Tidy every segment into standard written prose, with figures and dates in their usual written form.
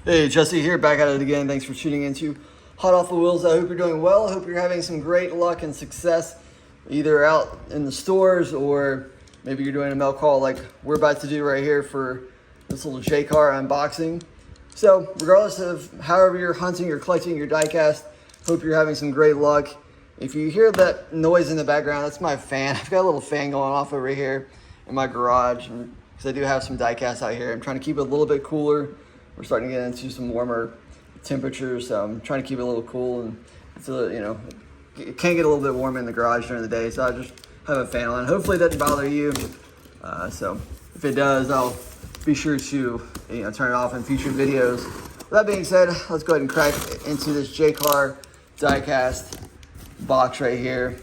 Hey, Jesse here, back at it again. Thanks for tuning into Hot Off the Wheels. I hope you're doing well. I hope you're having some great luck and success, either out in the stores or maybe you're doing a mail call like we're about to do right here for this little J-car unboxing. So, regardless of however you're hunting or collecting your diecast, hope you're having some great luck. If you hear that noise in the background, that's my fan. I've got a little fan going off over here in my garage because I do have some diecast out here. I'm trying to keep it a little bit cooler. We're starting to get into some warmer temperatures, so I'm trying to keep it a little cool, and it's it can get a little bit warm in the garage during the day, so I just have a fan on. Hopefully it doesn't bother you. So if it does, I'll be sure to turn it off in future videos. With that being said, let's go ahead and crack into this J-Car diecast box right here.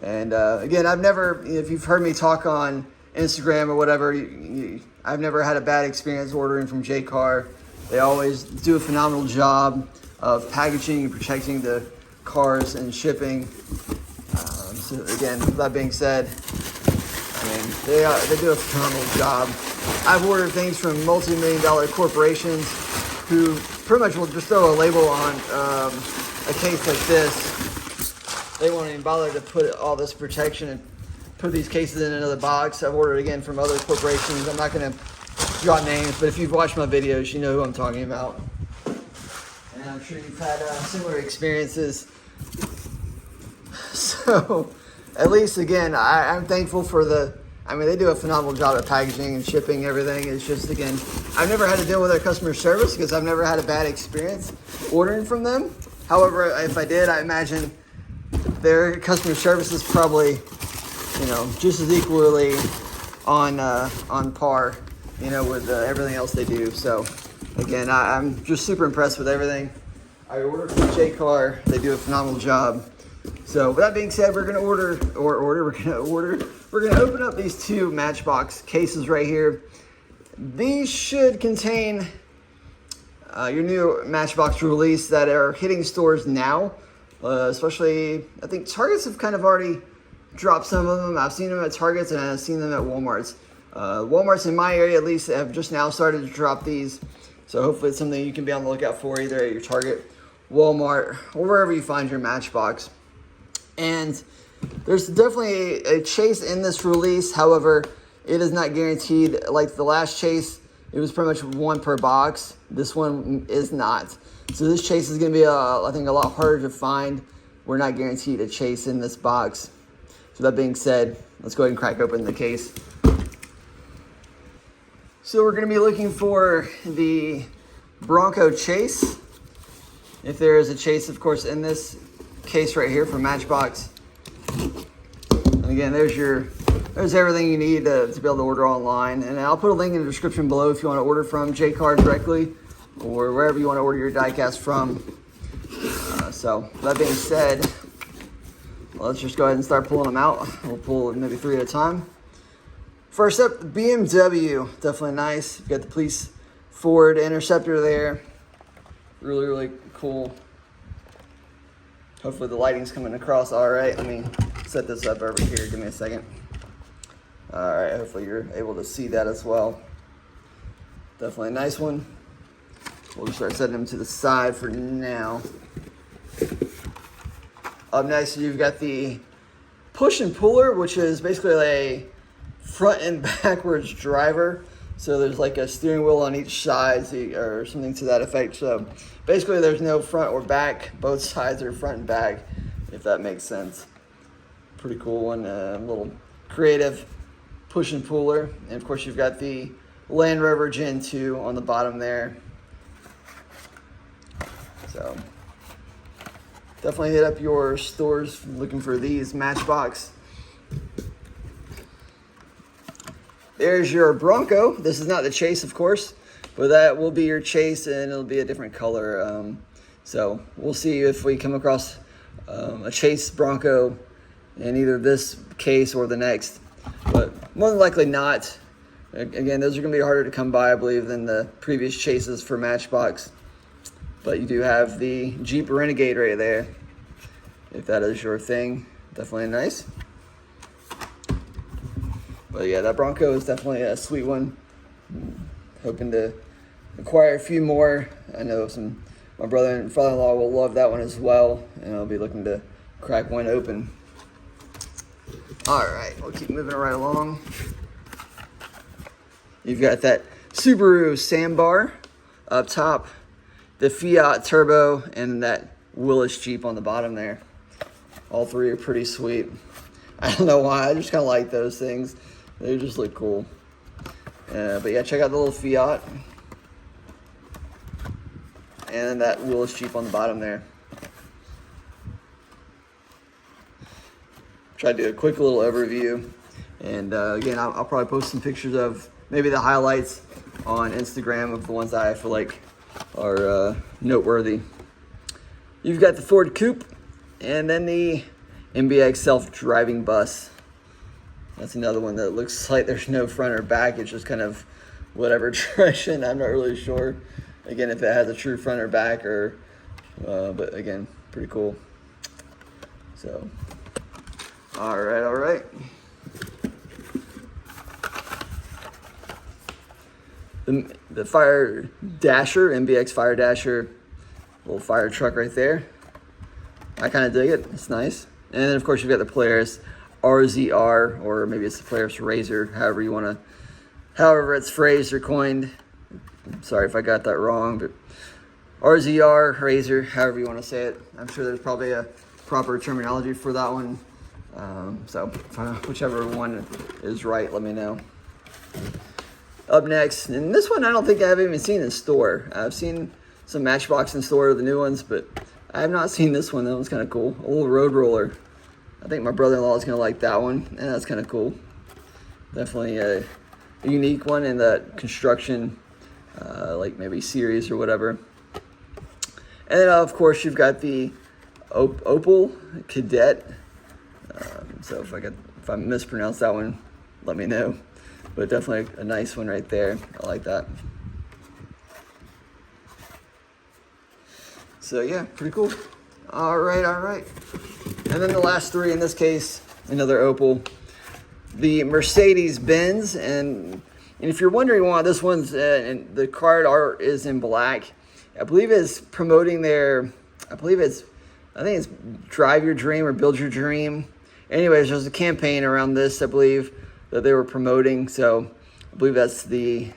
And again, I've never, if you've heard me talk on Instagram or whatever, I've never had a bad experience ordering from J-Car. They always do a phenomenal job of packaging and protecting the cars and shipping. So again, with that being said, they do a phenomenal job. I've ordered things from multi-million-dollar corporations who pretty much will just throw a label on a case like this. They won't even bother to put all this protection and put these cases in another box. I've ordered again from other corporations. I'm not going to drop names, but if you've watched my videos, you know who I'm talking about. And I'm sure you've had similar experiences. So, at least again, I'm thankful for they do a phenomenal job at packaging and shipping everything. It's just, again, I've never had to deal with their customer service because I've never had a bad experience ordering from them. However, if I did, I imagine their customer service is probably just as equally on par, with everything else they do. So, again, I'm just super impressed with everything. I ordered from J-Car. They do a phenomenal job. So, with that being said, we're gonna open up these two Matchbox cases right here. These should contain your new Matchbox release that are hitting stores now. Especially, I think Targets have kind of already dropped some of them. I've seen them at Targets and I've seen them at Walmart's. Walmart's in my area at least have just now started to drop these. So hopefully it's something you can be on the lookout for either at your Target, Walmart, or wherever you find your Matchbox. And there's definitely a chase in this release. However, it is not guaranteed. Like the last chase, it was pretty much one per box. This one is not. So this chase is going to be, I think, a lot harder to find. We're not guaranteed a chase in this box. So that being said, let's go ahead and crack open the case. So we're going to be looking for the Bronco chase. If there is a chase, of course, in this case right here from Matchbox. And again, there's everything you need to be able to order online. And I'll put a link in the description below if you want to order from J-Car directly or wherever you want to order your diecast from. So that being said, let's just go ahead and start pulling them out. We'll pull maybe 3 at a time. First up, the BMW. Definitely nice. You've got the police Ford Interceptor there. Really, really cool. Hopefully the lighting's coming across all right. Let me set this up over here. Give me a second. All right, hopefully you're able to see that as well. Definitely a nice one. We'll just start setting them to the side for now. Up next, you've got the push and puller, which is basically a front and backwards driver. So there's like a steering wheel on each side or something to that effect. So basically there's no front or back. Both sides are front and back, if that makes sense. Pretty cool one, a little creative push and puller. And of course you've got the Land Rover Gen 2 on the bottom there. So definitely hit up your stores looking for these Matchbox. There's your Bronco. This is not the chase, of course, but that will be your chase, and it'll be a different color. So we'll see if we come across a chase Bronco in either this case or the next, but more than likely not. Again, those are going to be harder to come by, I believe, than the previous chases for Matchbox. But you do have the Jeep Renegade right there, if that is your thing. Definitely nice. But yeah, that Bronco is definitely a sweet one. Hoping to acquire a few more. I know my brother and father-in-law will love that one as well, and I'll be looking to crack one open. All right, we'll keep moving right along. You've got that Subaru Sandbar up top, the Fiat Turbo, and that Willis Jeep on the bottom there. All three are pretty sweet. I don't know why, I just kind of like those things. They just look cool. But yeah, check out the little Fiat. And that Willis Jeep on the bottom there. Try to do a quick little overview. And again, I'll probably post some pictures of maybe the highlights on Instagram of the ones that I feel like are noteworthy. You've got the Ford Coupe and then the MBX self-driving bus. That's another one that looks like there's no front or back. It's just kind of whatever direction. I'm not really sure. Again, if it has a true front or back, or but again, pretty cool. So, all right. The Fire Dasher, MBX Fire Dasher, little fire truck right there. I kind of dig it. It's nice. And then of course you've got the Polaris RZR, or maybe it's the Polaris Razor, however it's phrased or coined. I'm sorry if I got that wrong, but RZR, Razor, however you want to say it. I'm sure there's probably a proper terminology for that one. So whichever one is right, let me know. Up next, and this one I don't think I've even seen in store. I've seen some Matchbox in store, the new ones, but I have not seen this one. That one's kind of cool. A little road roller. I think my brother-in-law is going to like that one, and that's kind of cool. Definitely a unique one in that construction, like maybe series or whatever. And then, of course, you've got the Opel Cadet. So if I mispronounced that one, let me know. But definitely a nice one right there. I like that. So yeah, pretty cool. All right. And then the last three in this case, another Opel, the Mercedes-Benz, and if you're wondering why this one's and the card art is in black, I believe it's promoting I think it's Drive Your Dream or Build Your Dream. Anyways, there's a campaign around this, I believe, that they were promoting. So I believe that's the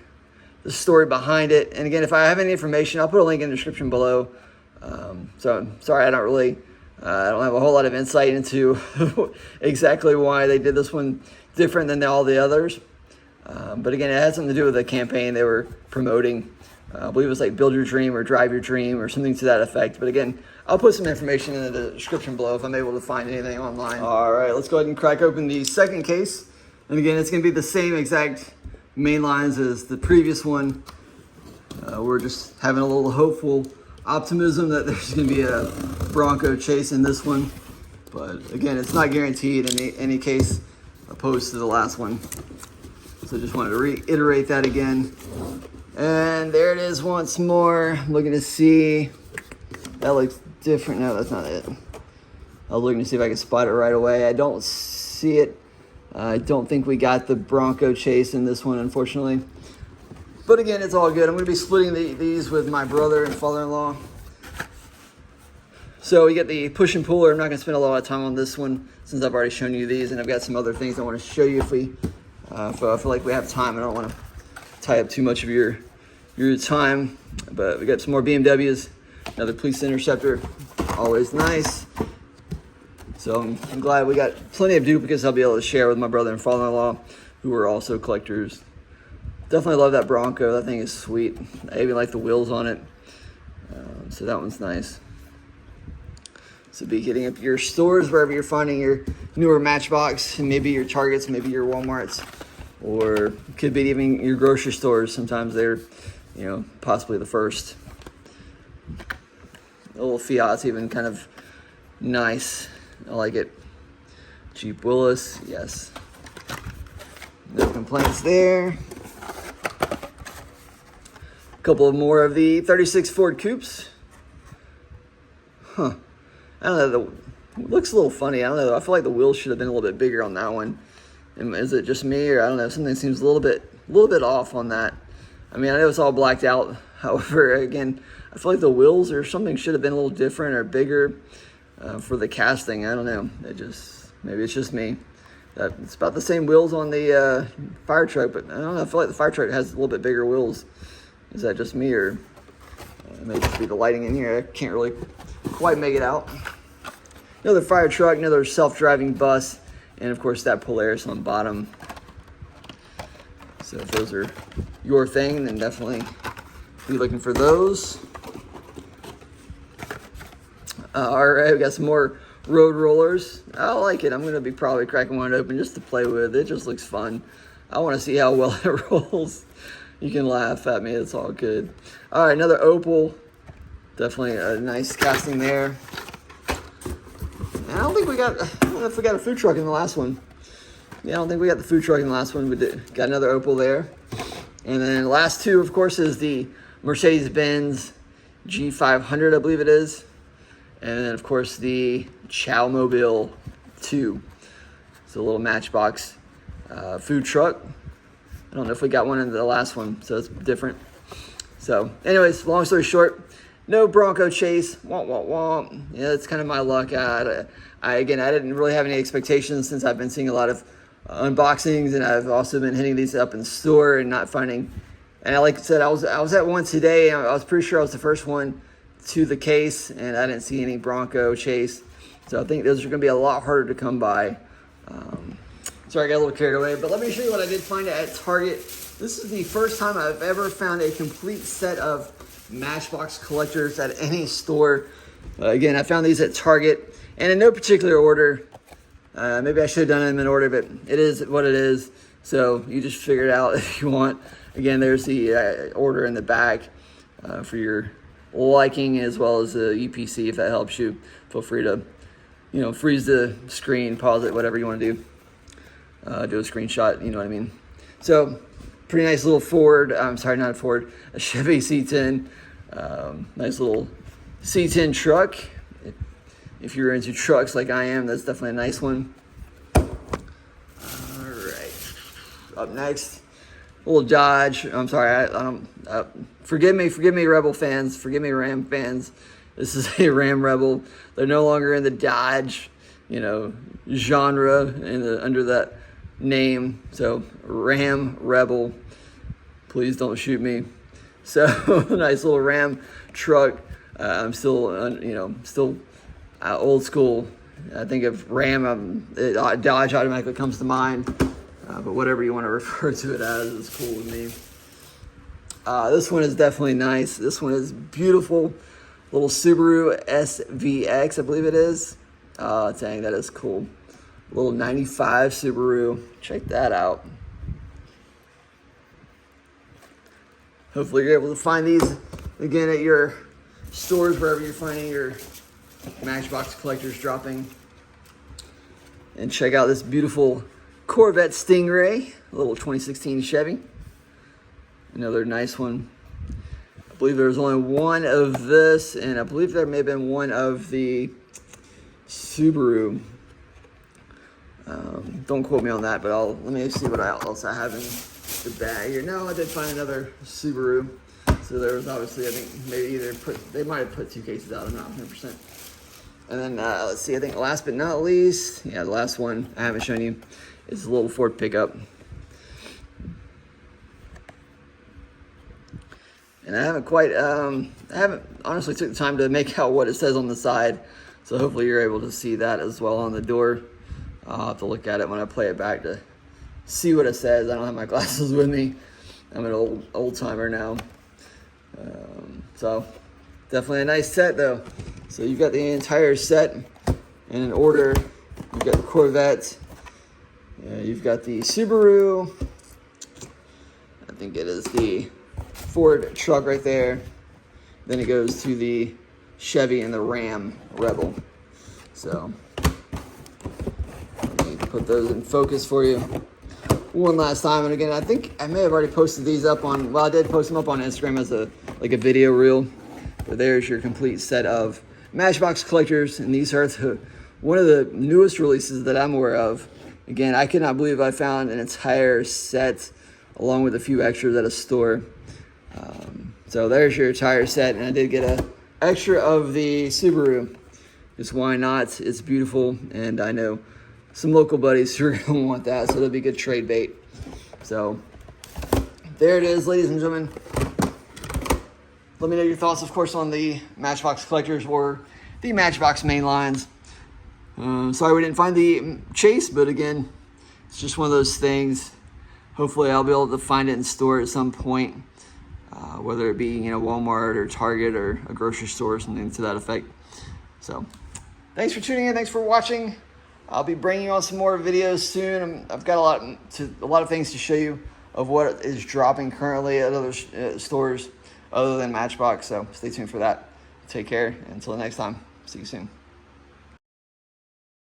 story behind it. And again, if I have any information, I'll put a link in the description below. So I'm sorry, I don't have a whole lot of insight into exactly why they did this one different than all the others. But again, it had something to do with the campaign they were promoting. I believe it was like Build Your Dream or Drive Your Dream or something to that effect. But again, I'll put some information in the description below if I'm able to find anything online. All right, let's go ahead and crack open the second case. And again, it's going to be the same exact Mainlines as the previous one. We're just having a little hopeful optimism that there's going to be a Bronco chase in this one. But again, it's not guaranteed in any case opposed to the last one. So just wanted to reiterate that again. And there it is once more. I'm looking to see. That looks different. No, that's not it. I was looking to see if I could spot it right away. I don't see it. I don't think we got the Bronco chase in this one, unfortunately. But again, it's all good. I'm going to be splitting these with my brother and father-in-law. So we get the push and puller. I'm not going to spend a lot of time on this one since I've already shown you these, and I've got some other things I want to show you if I feel like we have time. I don't want to tie up too much of your time. But we got some more BMWs, another police interceptor, always nice. So I'm glad we got plenty of duplicates I'll be able to share with my brother and father-in-law, who are also collectors. Definitely love that Bronco. That thing is sweet. I even like the wheels on it. So that one's nice. So be hitting up your stores wherever you're finding your newer Matchbox, and maybe your Targets, maybe your Walmarts, or could be even your grocery stores. Sometimes they're, possibly the first. The little Fiat's even kind of nice. I like it. Jeep Willis, yes. No complaints there. A couple of more of the 36 Ford Coupes. I don't know, it looks a little funny. I don't know, I feel like the wheels should have been a little bit bigger on that one. And is it just me, or I don't know, something seems a little bit off on that. I mean, I know it's all blacked out. However, again, I feel like the wheels or something should have been a little different or bigger for the casting. I don't know. Maybe it's just me. It's about the same wheels on the fire truck, but I don't know. I feel like the fire truck has a little bit bigger wheels. Is that just me, or it may just be the lighting in here? I can't really quite make it out. Another fire truck, another self-driving bus, and of course that Polaris on the bottom. So if those are your thing, then definitely be looking for those. All right, we got some more road rollers. I like it. I'm going to be probably cracking one open just to play with. It just looks fun. I want to see how well it rolls. You can laugh at me. It's all good. All right, another Opel. Definitely a nice casting there. And I don't know if we got a food truck in the last one. Yeah, I don't think we got the food truck in the last one. We got another Opel there. And then the last two, of course, is the Mercedes-Benz G500, I believe it is. And then, of course, the Chowmobile 2. It's a little Matchbox food truck. I don't know if we got one in the last one, so it's different. So, anyways, long story short, no Bronco chase. Womp, womp, womp. Yeah, that's kind of my luck. I didn't really have any expectations since I've been seeing a lot of unboxings, and I've also been hitting these up in the store and not finding. And like I said, I was at one today, and I was pretty sure I was the first one to the case, and I didn't see any Bronco chase. So I think those are going to be a lot harder to come by. Sorry, I got a little carried away, but let me show you what I did find at Target. This is the first time I've ever found a complete set of Matchbox collectors at any store. Again, I found these at Target, and in no particular order. Maybe I should have done them in order, but it is what it is. So you just figure it out if you want. Again, there's the order in the back for your liking, as well as the UPC if that helps you. Feel free to, freeze the screen, pause it, whatever you want to do. Do a screenshot, you know what I mean. So, pretty nice little a Chevy C10. Nice little C10 truck. If you're into trucks like I am, that's definitely a nice one. All right. Up next, a little Dodge. I'm sorry, forgive me, Rebel fans. Forgive me, Ram fans. This is a Ram Rebel. They're no longer in the Dodge, genre under that name. So Ram Rebel. Please don't shoot me. So nice little Ram truck. I'm still, still old school. I think of Ram, Dodge automatically comes to mind. But whatever you want to refer to it as is cool with me. This one is definitely nice. This one is beautiful. Little Subaru SVX, I believe it is. Dang, that is cool. Little 95 Subaru. Check that out. Hopefully you're able to find these again at your stores, wherever you're finding your Matchbox collectors dropping. And check out this beautiful Corvette Stingray, a little 2016 Chevy. Another nice one. I believe there was only one of this, and I believe there may have been one of the Subaru. Don't quote me on that, but let me see what else I have in the bag here. No, I did find another Subaru. So there was obviously, I think maybe they might have put two cases out. I'm not 100%. And then let's see, I think last but not least, the last one I haven't shown you is a little Ford pickup. And I haven't honestly took the time to make out what it says on the side. So hopefully you're able to see that as well on the door. I'll have to look at it when I play it back to see what it says. I don't have my glasses with me. I'm an old timer now. So definitely a nice set though. So you've got the entire set in an order. You've got the Corvette. You've got the Subaru. I think it is the Ford truck right there. Then it goes to the Chevy and the Ram Rebel. So let me put those in focus for you one last time. And again, I think I may have already posted these up on, I did post them up on Instagram as a video reel. But there's your complete set of Matchbox collectors, and these are one of the newest releases that I'm aware of. Again, I could not believe I found an entire set along with a few extras at a store. So there's your tire set, and I did get a extra of the Subaru. Just why not? It's beautiful, and I know some local buddies who are going to want that, so it'll be a good trade bait. So there it is, ladies and gentlemen. Let me know your thoughts, of course, on the Matchbox collectors or the Matchbox Mainlines. Sorry we didn't find the Chase, but again, it's just one of those things. Hopefully I'll be able to find it in store at some point, whether it be Walmart or Target or a grocery store or something to that effect. So thanks for tuning in. Thanks for watching. I'll be bringing you on some more videos soon. I've got a lot of things to show you of what is dropping currently at other stores other than Matchbox. So stay tuned for that. Take care. Until next time. See you soon.